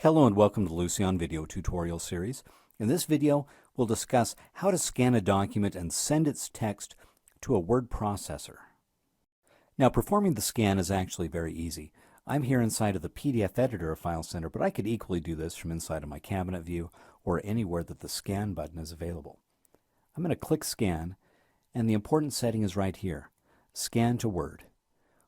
Hello and welcome to the Lucian video tutorial series. In this video, we'll discuss how to scan a document and send its text to a word processor. Now, performing the scan is actually very easy. I'm here inside of the PDF editor of FileCenter, but I could equally do this from inside of my cabinet view or anywhere that the scan button is available. I'm going to click scan, and the important setting is right here, scan to Word.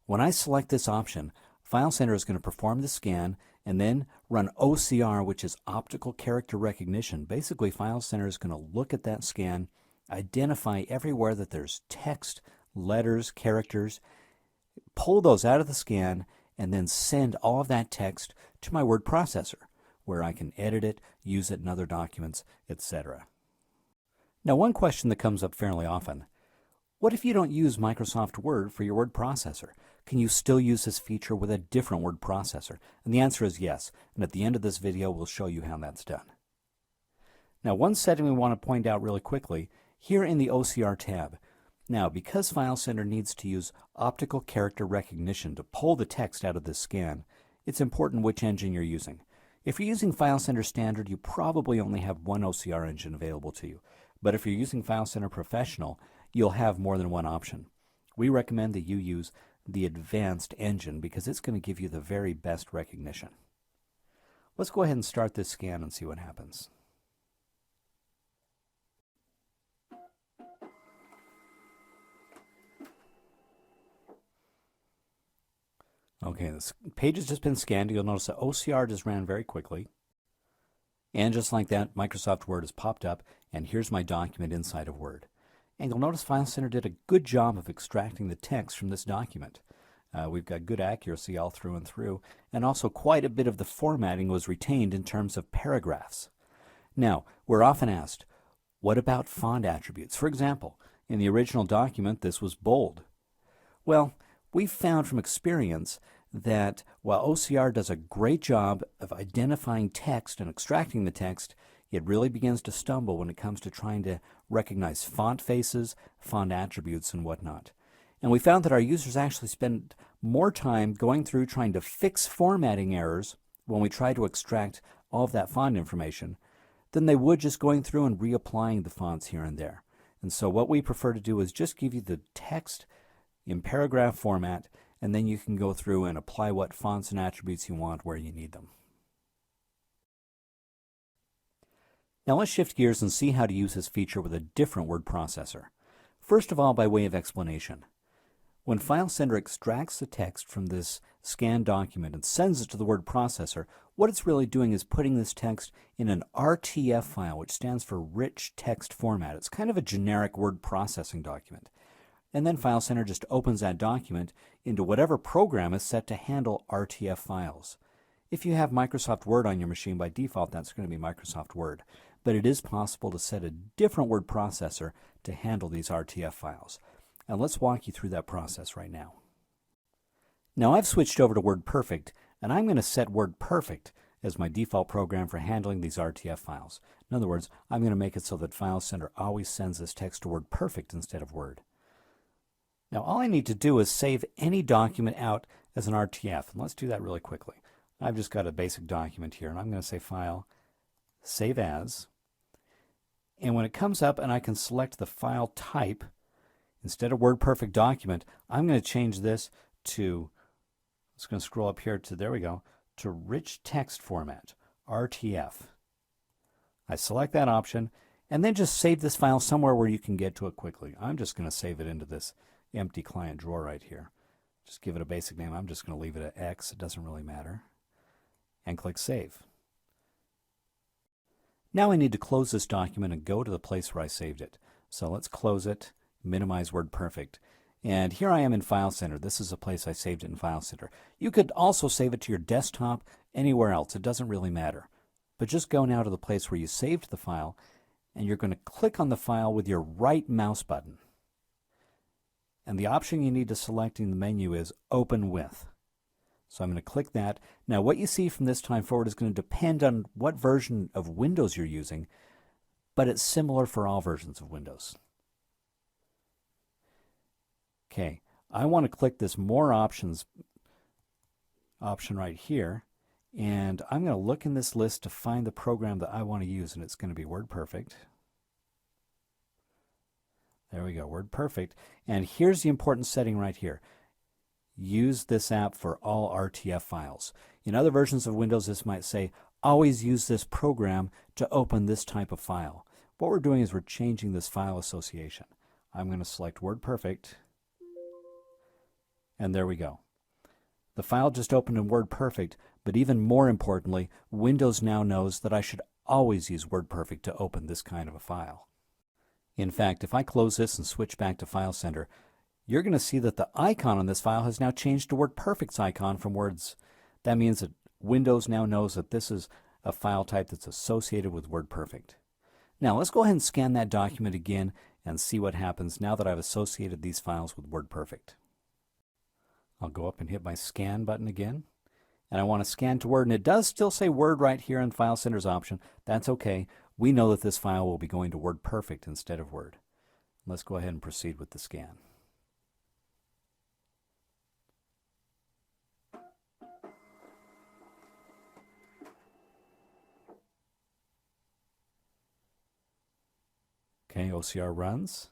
When I select this option, FileCenter is going to perform the scan and then run OCR, which is optical character recognition. Basically, FileCenter is going to look at that scan, identify everywhere that there's text, letters, characters, pull those out of the scan, and then send all of that text to my word processor, where I can edit it, use it in other documents, etc. Now, one question that comes up fairly often: what if you don't use Microsoft Word for your word processor? Can you still use this feature with a different word processor? And the answer is yes. And at the end of this video, we'll show you how that's done. Now, one setting we want to point out really quickly, here in the OCR tab. Now, because FileCenter needs to use optical character recognition to pull the text out of this scan, it's important which engine you're using. If you're using FileCenter Standard, you probably only have one OCR engine available to you. But if you're using FileCenter Professional, you'll have more than one option. We recommend that you use the advanced engine because it's going to give you the very best recognition. Let's go ahead and start this scan and see what happens. Okay, this page has just been scanned. You'll notice that OCR just ran very quickly. And just like that, Microsoft Word has popped up, and here's my document inside of Word. And you'll notice FileCenter did a good job of extracting the text from this document. We've got good accuracy all through and through, and also quite a bit of the formatting was retained in terms of paragraphs. Now, we're often asked, what about font attributes? For example, in the original document, this was bold. Well, we've found from experience that while OCR does a great job of identifying text and extracting the text, it really begins to stumble when it comes to trying to recognize font faces, font attributes, and whatnot. And we found that our users actually spend more time going through trying to fix formatting errors when we try to extract all of that font information than they would just going through and reapplying the fonts here and there. And so what we prefer to do is just give you the text in paragraph format, and then you can go through and apply what fonts and attributes you want where you need them. Now let's shift gears and see how to use this feature with a different word processor. First of all, by way of explanation. When FileCenter extracts the text from this scanned document and sends it to the word processor, what it's really doing is putting this text in an Rtf file, which stands for Rich Text Format. It's kind of a generic word processing document. And then FileCenter just opens that document into whatever program is set to handle Rtf files. If you have Microsoft Word on your machine, by default, that's going to be Microsoft Word. But it is possible to set a different word processor to handle these Rtf files. And let's walk you through that process right now. Now I've switched over to WordPerfect, and I'm going to set WordPerfect as my default program for handling these Rtf files. In other words, I'm going to make it so that FileCenter always sends this text to WordPerfect instead of Word. Now all I need to do is save any document out as an Rtf, and let's do that really quickly. I've just got a basic document here, and I'm going to say File, Save As, and when it comes up and I can select the file type, instead of WordPerfect document, I'm going to change this to, it's going to scroll up here to, there we go, to Rich Text Format, Rtf. I select that option, and then just save this file somewhere where you can get to it quickly. I'm just going to save it into this empty client drawer right here. Just give it a basic name. I'm just going to leave it at X. It doesn't really matter. And click Save. Now I need to close this document and go to the place where I saved it. So let's close it, minimize WordPerfect. And here I am in FileCenter. This is a place I saved it in FileCenter. You could also save it to your desktop, anywhere else. It doesn't really matter. But just go now to the place where you saved the file, and you're going to click on the file with your right mouse button. And the option you need to select in the menu is Open With. So I'm going to click that. Now what you see from this time forward is going to depend on what version of Windows you're using, but it's similar for all versions of Windows. Okay, I want to click this More Options option right here, And I'm going to look in this list to find the program that I want to use, and it's going to be WordPerfect. There we go, WordPerfect. And here's the important setting right here. Use this app for all Rtf files. In other versions of Windows, this might say, always use this program to open this type of file. What we're doing is we're changing this file association. I'm going to select WordPerfect, and there we go. The file just opened in WordPerfect, but even more importantly, Windows now knows that I should always use WordPerfect to open this kind of a file. In fact, if I close this and switch back to FileCenter, you're going to see that the icon on this file has now changed to WordPerfect's icon from Words. That means that Windows now knows that this is a file type that's associated with WordPerfect. Now let's go ahead and scan that document again and see what happens now that I've associated these files with WordPerfect. I'll go up and hit my Scan button again. And I want to scan to Word, and it does still say Word right here in FileCenter's option. That's okay. We know that this file will be going to WordPerfect instead of Word. Let's go ahead and proceed with the scan. Okay, OCR runs.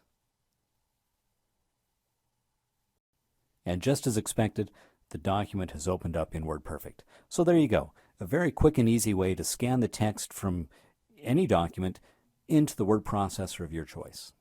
And just as expected, the document has opened up in WordPerfect. So there you go. A very quick and easy way to scan the text from any document into the word processor of your choice.